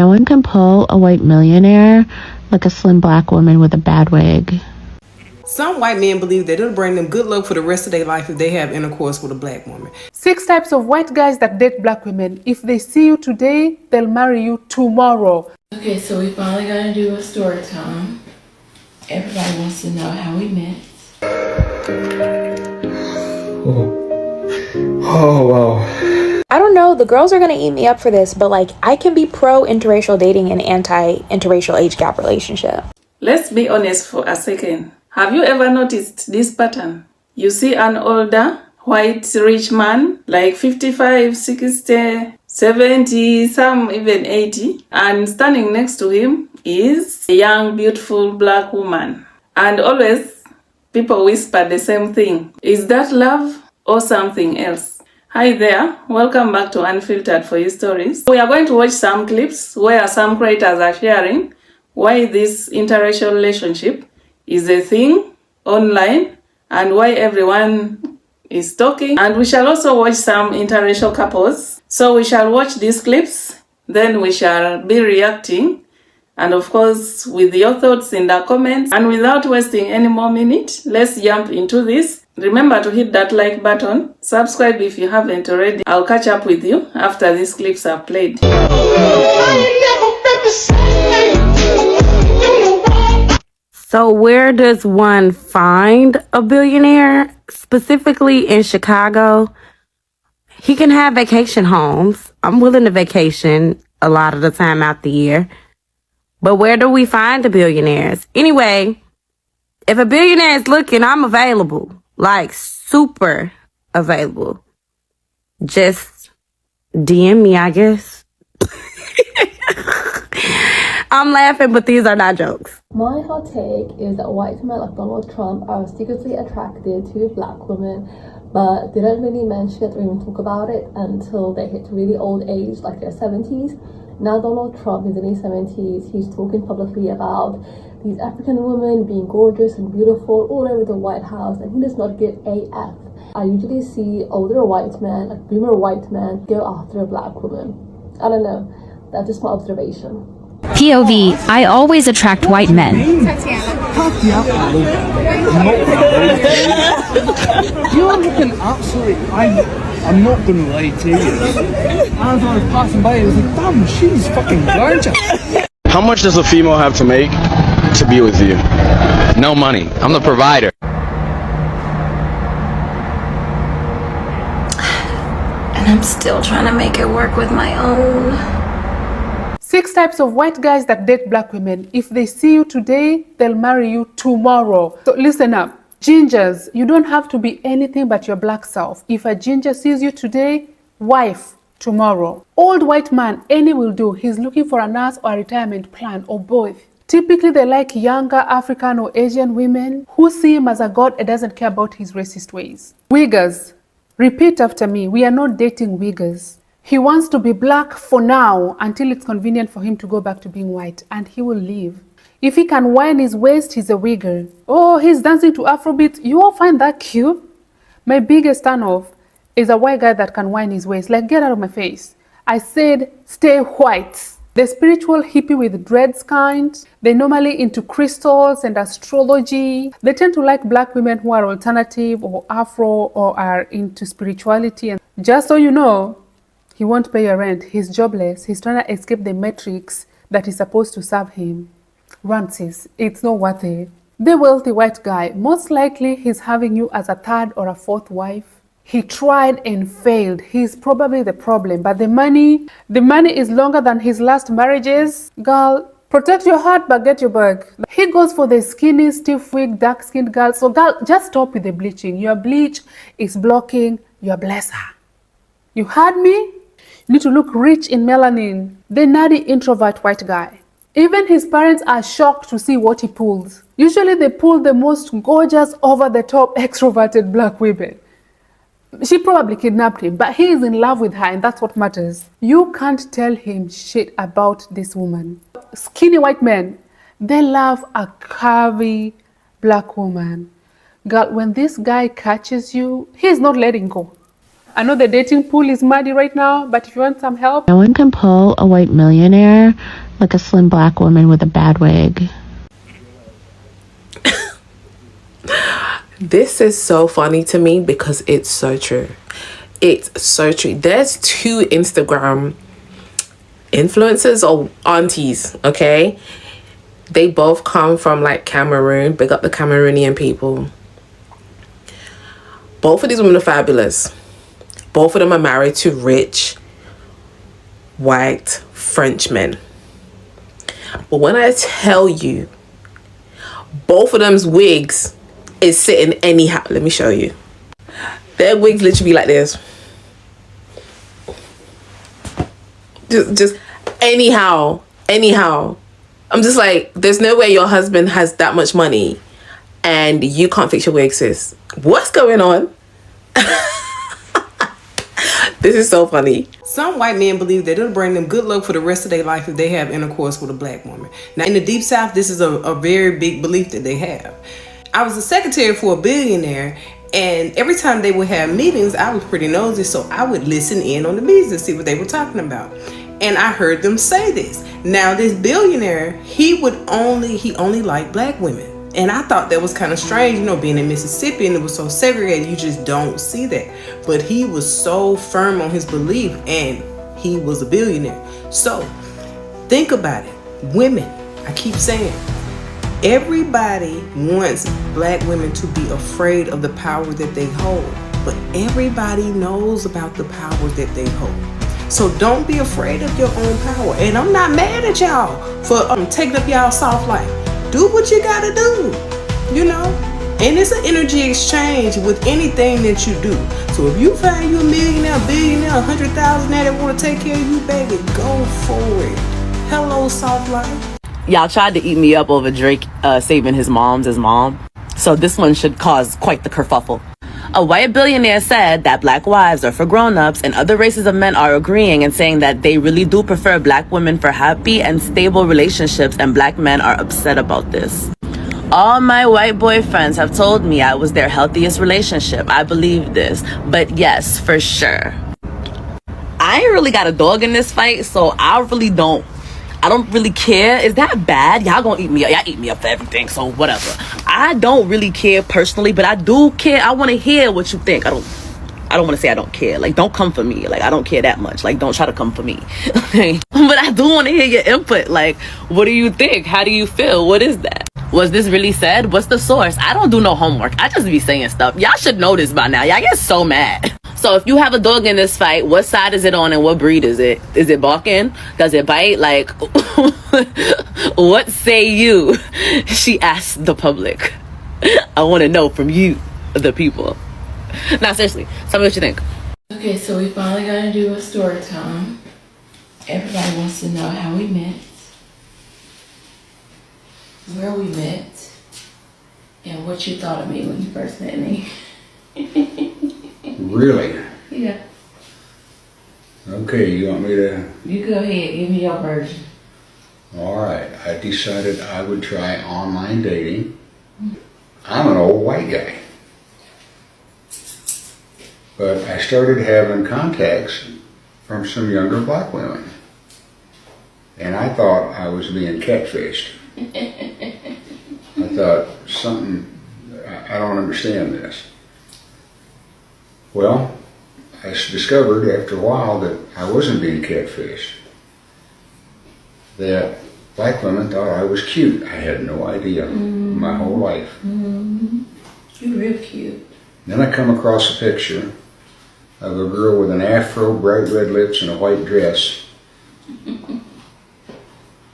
No one can pull a white millionaire like a slim black woman with a bad wig. Some white men believe that it'll bring them good luck for the rest of their life if they have intercourse with a black woman. 6 types of white guys that date black women. If they see you today, they'll marry you tomorrow. Okay, so we finally gotta do a story time. Everybody wants to know how we met. Oh, wow. I don't know, the girls are gonna eat me up for this, but like, I can be pro interracial dating and anti interracial age gap relationship. Let's be honest for a second. Have you ever noticed this pattern? You see an older, white, rich man, like 55, 60, 70, some even 80, and standing next to him is a young, beautiful black woman. And always, people whisper the same thing. Is that love or something else? Hi there, welcome back to Unfiltered for You Stories. We are going to watch some clips where some creators are sharing why this interracial relationship is a thing online and why everyone is talking. And we shall also watch some interracial couples. So we shall watch these clips, then we shall be reacting. And of course, with your thoughts in the comments. And without wasting any more minutes, let's jump into this. Remember to hit that like button, subscribe if you haven't already. I'll catch up with you after these clips are played. So where does one find a billionaire? Specifically in Chicago, he can have vacation homes. I'm willing to vacation a lot of the time out the year. But where do we find the billionaires? Anyway, if a billionaire is looking, I'm available. Like, super available. Just DM me, I guess. I'm laughing, but these are not jokes. My hot take is that white men like Donald Trump are secretly attracted to black women, but they don't really mention it or even talk about it until they hit really old age, like their 70s. Now Donald Trump is in his 70s, he's talking publicly about these African women being gorgeous and beautiful all over the White House, and he does not give a F. I usually see older white men, like boomer white men, go after a black woman. I don't know, that's just my observation. POV, I always attract white men. You're looking absolutely... I'm not going to lie to you. As I was passing by, I was like, damn, she's fucking gorgeous. How much does a female have to make to be with you? No money. I'm the provider. And I'm still trying to make it work with my own. 6 types of white guys that date black women. If they see you today, they'll marry you tomorrow. So listen up. Gingers, you don't have to be anything but your black self. If a ginger sees you today, wife tomorrow. Old white man, any will do. He's looking for a nurse or a retirement plan or both. Typically, they like younger African or Asian women who see him as a god and doesn't care about his racist ways. Wiggers, repeat after me. We are not dating wiggers. He wants to be black for now until it's convenient for him to go back to being white, and he will leave. If he can wind his waist, he's a wigger. Oh, he's dancing to Afrobeat. You all find that cute? My biggest turnoff is a white guy that can wind his waist. Like, get out of my face. I said, stay white. The spiritual hippie with dreads kind, they're normally into crystals and astrology. They tend to like black women who are alternative or Afro or are into spirituality. And just so you know, he won't pay your rent. He's jobless. He's trying to escape the matrix that is supposed to serve him. Ramses, it's not worth it. The wealthy white guy, most likely he's having you as a third or a fourth wife. He tried and failed. He's probably the problem. But the money is longer than his last marriages. Girl, protect your heart but get your bag. He goes for the skinny, stiff wig, dark-skinned girl. So girl, just stop with the bleaching. Your bleach is blocking your blesser. You heard me? You need to look rich in melanin. The nerdy introvert white guy. Even his parents are shocked to see what he pulls. Usually they pull the most gorgeous, over-the-top, extroverted black women. She probably kidnapped him, but he is in love with her and that's what matters. You can't tell him shit about this woman. Skinny white men, they love a curvy black woman. Girl, when this guy catches you, he's not letting go. I know the dating pool is muddy right now, but if you want some help, No one can pull a white millionaire like a slim black woman with a bad wig. This is so funny to me because it's so true. It's so true. There's two Instagram influencers or aunties, okay? They both come from like Cameroon. Big up the Cameroonian people. Both of these women are fabulous. Both of them are married to rich, white Frenchmen. But when I tell you, both of them's wigs is sitting anyhow. Let me show you. Their wigs literally be like this. Just anyhow. I'm just like, there's no way your husband has that much money and you can't fix your wig, sis. What's going on? This is so funny. Some white men believe that it'll bring them good luck for the rest of their life if they have intercourse with a black woman. Now, in the Deep South, this is a very big belief that they have. I was a secretary for a billionaire, and every time they would have meetings, I was pretty nosy, so I would listen in on the meetings and see what they were talking about. And I heard them say this. Now, this billionaire, he only liked black women. And I thought that was kind of strange, you know, being in Mississippi and it was so segregated, you just don't see that. But he was so firm on his belief, and he was a billionaire. So think about it. Women, I keep saying, everybody wants black women to be afraid of the power that they hold. But everybody knows about the power that they hold. So don't be afraid of your own power. And I'm not mad at y'all for taking up y'all soft life. Do what you gotta do, you know? And it's an energy exchange with anything that you do. So if you find you a millionaire, billionaire, 100,000 that want to take care of you, baby, go for it. Hello, soft life. Y'all tried to eat me up over Drake saving his mom. So this one should cause quite the kerfuffle. A white billionaire said that black wives are for grown-ups, and other races of men are agreeing and saying that they really do prefer black women for happy and stable relationships, and black men are upset about this. All my white boyfriends have told me I was their healthiest relationship. I believe this. But yes, for sure. I ain't really got a dog in this fight, so I don't really care. Is that bad? Y'all gonna eat me up. Y'all eat me up for everything, so whatever. I don't really care personally, but I do care. I want to hear what you think. I don't want to say I don't care. Like, don't come for me. Like, I don't care that much. Like, don't try to come for me. Okay? But I do want to hear your input. Like, what do you think? How do you feel? What is that? Was this really said? What's the source? I don't do no homework. I just be saying stuff. Y'all should know this by now. Y'all get so mad. So if you have a dog in this fight, what side is it on and what breed is it? Is it barking? Does it bite? Like, what say you? She asked the public. I want to know from you, the people. Now, seriously, tell me what you think. Okay, so we finally got to do a story time. Everybody wants to know how we met, where we met, and what you thought of me when you first met me. Really? Yeah. Okay, you want me to? You go ahead, give me your version. All right, I decided I would try online dating. I'm an old white guy. But I started having contacts from some younger black women. And I thought I was being catfished. I thought I don't understand this. Well, I discovered after a while that I wasn't being catfished. That black women thought I was cute. I had no idea my whole life. You're real cute. Then I come across a picture of a girl with an afro, bright red lips, and a white dress.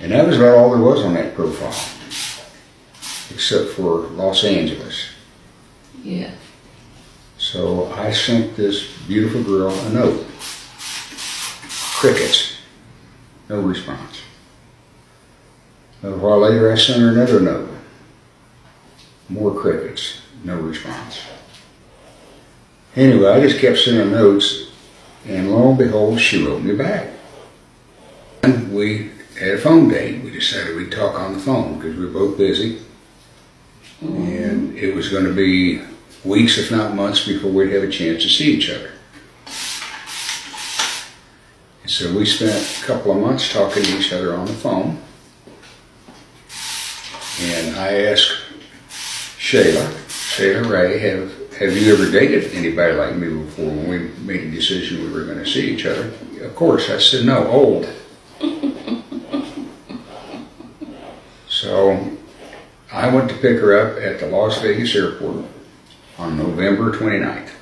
And that was about all there was on that profile, except for Los Angeles. Yeah. So I sent this beautiful girl a note. Crickets. No response. A while later I sent her another note. More crickets. No response. Anyway, I just kept sending notes, and lo and behold, she wrote me back. And we had a phone date. We decided we'd talk on the phone because we were both busy. And it was going to be weeks, if not months, before we'd have a chance to see each other. So we spent a couple of months talking to each other on the phone. And I asked Shayla Ray, have you ever dated anybody like me before when we made a decision we were going to see each other? Of course, I said no, old. So I went to pick her up at the Las Vegas airport on November 29th.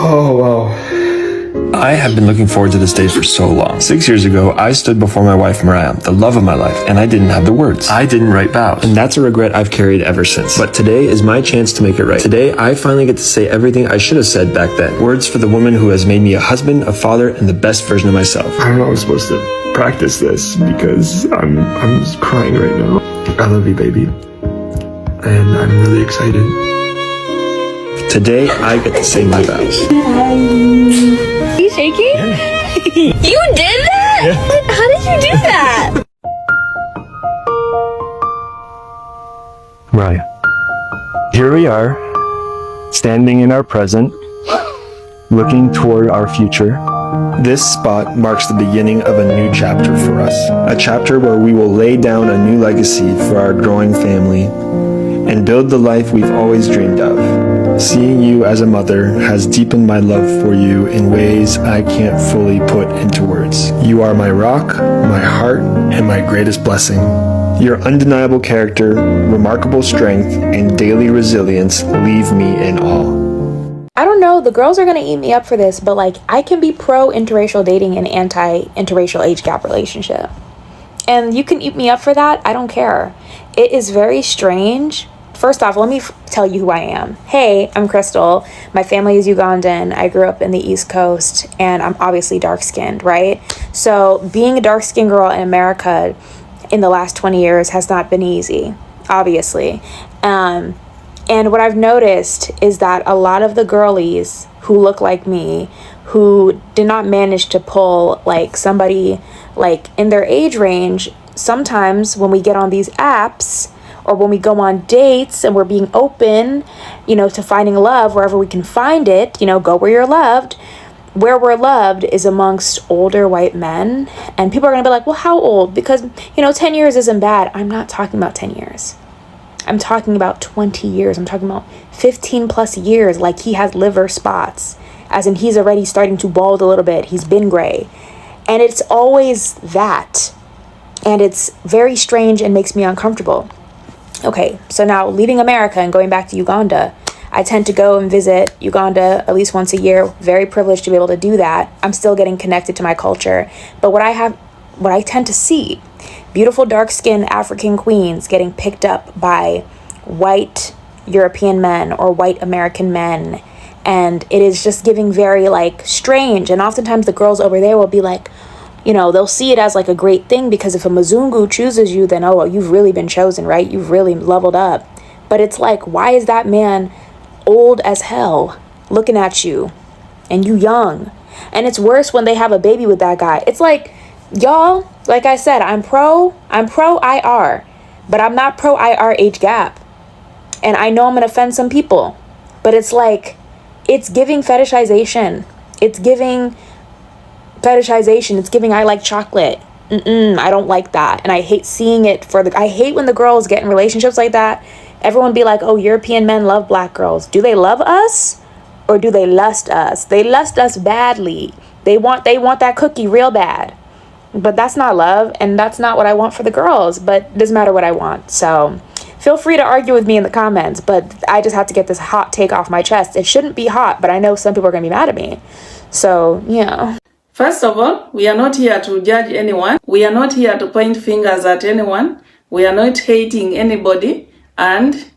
Oh, wow. I have been looking forward to this day for so long. 6 years ago, I stood before my wife, Mariah, the love of my life, and I didn't have the words. I didn't write vows, and that's a regret I've carried ever since. But today is my chance to make it right. Today, I finally get to say everything I should have said back then. Words for the woman who has made me a husband, a father, and the best version of myself. I don't know how I'm supposed to practice this because I'm just crying right now. I love you, baby. And I'm really excited. Today, I get to say my vows. Are you shaking? Yeah. You did that? Yeah. How did you do that? Mariah, here we are, standing in our present, looking toward our future. This spot marks the beginning of a new chapter for us. A chapter where we will lay down a new legacy for our growing family and build the life we've always dreamed of. Seeing you as a mother has deepened my love for you in ways I can't fully put into words. You are my rock, my heart, and my greatest blessing. Your undeniable character, remarkable strength, and daily resilience leave me in awe. I don't know, the girls are gonna eat me up for this, but like, I can be pro interracial dating and anti interracial age gap relationship. And you can eat me up for that, I don't care. It is very strange. First off, let me tell you who I am. Hey, I'm Crystal. My family is Ugandan. I grew up in the East Coast, and I'm obviously dark-skinned, right? So being a dark-skinned girl in America in the last 20 years has not been easy, obviously. And what I've noticed is that a lot of the girlies who look like me, who did not manage to pull like somebody like in their age range, sometimes when we get on these apps, or when we go on dates and we're being open, you know, to finding love wherever we can find it, you know, go where you're loved. Where we're loved is amongst older white men. And people are going to be like, well, how old? Because, you know, 10 years isn't bad. I'm not talking about 10 years. I'm talking about 20 years. I'm talking about 15 plus years. Like he has liver spots, as in he's already starting to bald a little bit. He's been gray. And it's always that. And it's very strange and makes me uncomfortable. Okay, so now leaving America and going back to Uganda, I tend to go and visit Uganda at least once a year. Very privileged to be able to do that. I'm still getting connected to my culture. But what I tend to see, beautiful dark-skinned African queens getting picked up by white European men or white American men. And it is just giving very like strange. And oftentimes the girls over there will be like, you know, they'll see it as like a great thing because if a Mzungu chooses you, then, oh, well, you've really been chosen, right? You've really leveled up. But it's like, why is that man old as hell looking at you and you young? And it's worse when they have a baby with that guy. It's like, y'all, like I said, I'm pro IR, but I'm not pro IR age gap. And I know I'm going to offend some people, but it's like, it's giving fetishization. It's giving I like chocolate. I don't like that. And I hate seeing it I hate when the girls get in relationships like that. Everyone be like, oh, European men love black girls. Do they love us or do they lust us? They lust us badly. They want that cookie real bad. But that's not love, and that's not what I want for the girls, but it doesn't matter what I want. So feel free to argue with me in the comments, but I just have to get this hot take off my chest. It shouldn't be hot, but I know some people are going to be mad at me. So, yeah. First of all, we are not here to judge anyone. We are not here to point fingers at anyone. We are not hating anybody and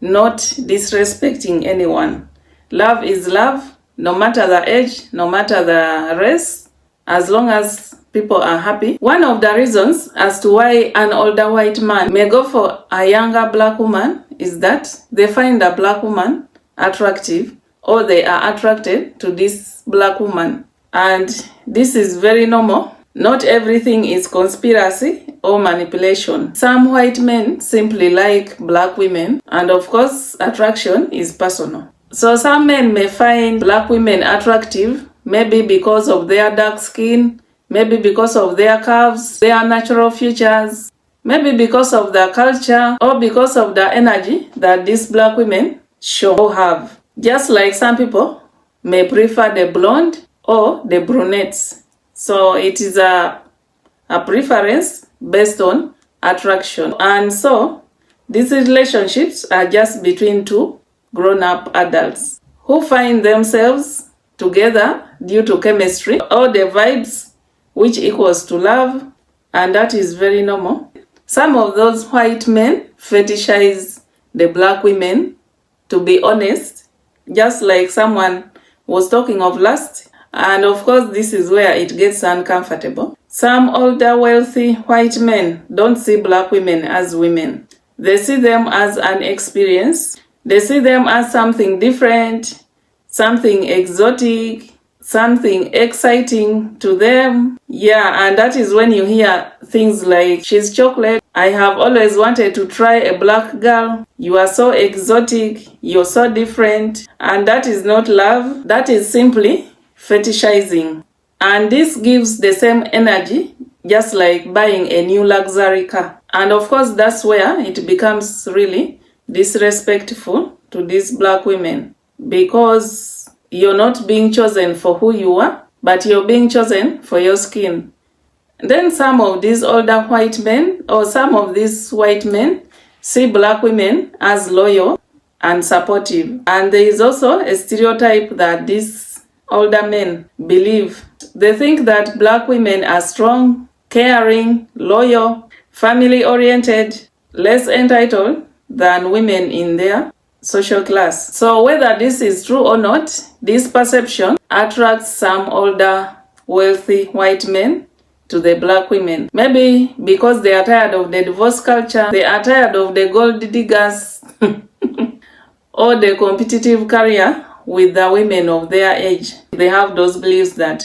not disrespecting anyone. Love is love, no matter the age, no matter the race, as long as people are happy. One of the reasons as to why an older white man may go for a younger black woman is that they find a black woman attractive, or they are attracted to this black woman. And this is very normal. Not everything is conspiracy or manipulation. Some white men simply like black women, and of course, attraction is personal. So some men may find black women attractive, maybe because of their dark skin, maybe because of their curves, their natural features, maybe because of their culture, or because of the energy that these black women show or have. Just like some people may prefer the blonde or the brunettes. So it is a preference based on attraction. And so these relationships are just between two grown-up adults who find themselves together due to chemistry or the vibes, which equals to love, and that is very normal. Some of those white men fetishize the black women, to be honest, just like someone was talking of last. And of course, this is where it gets uncomfortable. Some older, wealthy white men don't see black women as women. They see them as an experience. They see them as something different, something exotic, something exciting to them. Yeah, and that is when you hear things like, she's chocolate. I have always wanted to try a black girl. You are so exotic. You're so different. And that is not love. That is simply fetishizing. And this gives the same energy, just like buying a new luxury car. And of course, that's where it becomes really disrespectful to these black women, because you're not being chosen for who you are, but you're being chosen for your skin. Then some of these older white men, or some of these white men, see black women as loyal and supportive. And there is also a stereotype that these older men believe. They think that black women are strong, caring, loyal, family-oriented, less entitled than women in their social class. So whether this is true or not, this perception attracts some older, wealthy white men to the black women. Maybe because they are tired of the divorce culture, they are tired of the gold diggers, or the competitive career with the women of their age. They have those beliefs that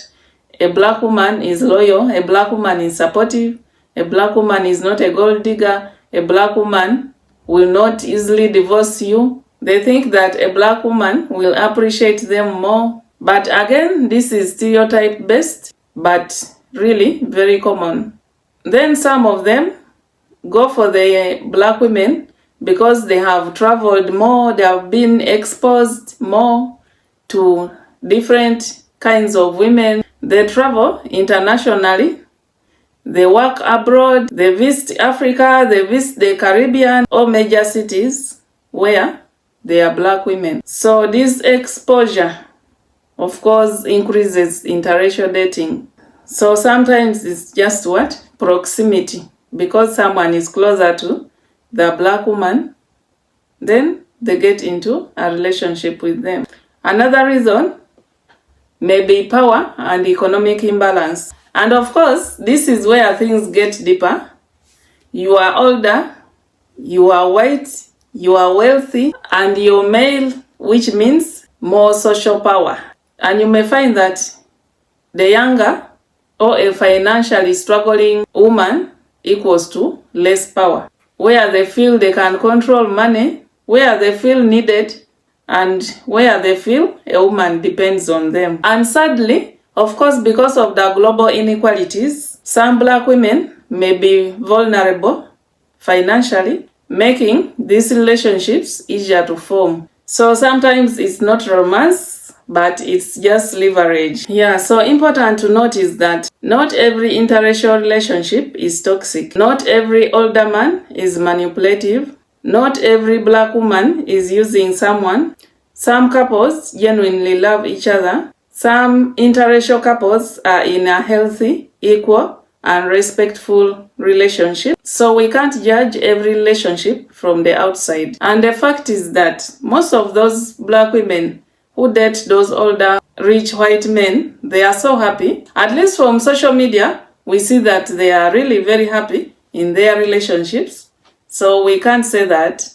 a black woman is loyal, a black woman is supportive, a black woman is not a gold digger, a black woman will not easily divorce you. They think that a black woman will appreciate them more. But again, this is stereotype based, but really very common. Then some of them go for the black women because they have traveled more, they have been exposed more to different kinds of women. They travel internationally, they work abroad, they visit Africa, they visit the Caribbean or major cities where there are black women. So this exposure, of course, increases interracial dating. So sometimes it's just what? Proximity. Because someone is closer to the black woman, then they get into a relationship with them. Another reason may be power and economic imbalance. And of course, this is where things get deeper. You are older, you are white, you are wealthy, and you're male, which means more social power. And you may find that the younger or a financially struggling woman equals to less power, where they feel they can control money, where they feel needed, and where they feel a woman depends on them. And sadly, of course, because of the global inequalities, some black women may be vulnerable financially, making these relationships easier to form. So sometimes it's not romance, but it's just leverage. Yeah, so important to note is that not every interracial relationship is toxic. Not every older man is manipulative. Not every black woman is using someone. Some couples genuinely love each other. Some interracial couples are in a healthy, equal, and respectful relationship. So we can't judge every relationship from the outside. And the fact is that most of those black women who date those older, rich white men, they are so happy. At least from social media, we see that they are really very happy in their relationships. So we can't say that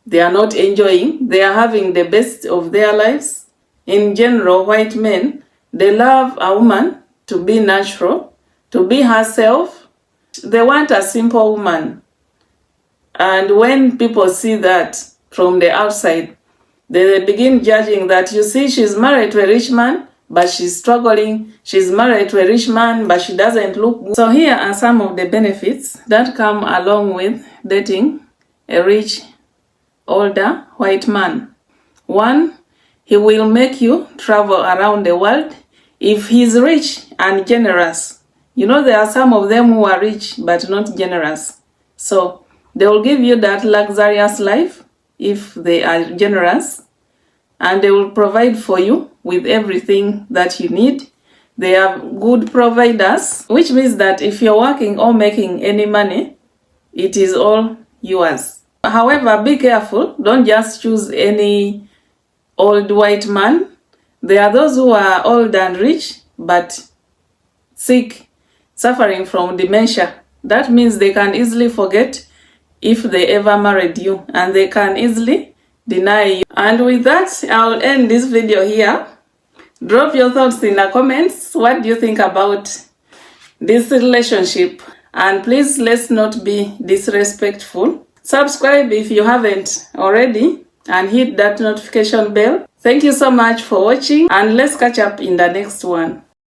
they are not enjoying. They are having the best of their lives. In general, white men, they love a woman to be natural, to be herself. They want a simple woman. And when people see that from the outside, They begin judging that, you see, she's married to a rich man, but she's struggling. She's married to a rich man, but she doesn't look good. So here are some of the benefits that come along with dating a rich, older white man. 1, he will make you travel around the world if he's rich and generous. You know, there are some of them who are rich but not generous. So they will give you that luxurious life if they are generous, and they will provide for you with everything that you need. They are good providers, which means that if you're working or making any money, it is all yours. However, be careful. Don't just choose any old white man. There are those who are old and rich but sick, suffering from dementia. That means they can easily forget if they ever married you, and they can easily deny you. And with that, I'll end this video here. Drop your thoughts in the comments. What do you think about this relationship? And please, let's not be disrespectful. Subscribe if you haven't already, and hit that notification bell. Thank you so much for watching, and let's catch up in the next one.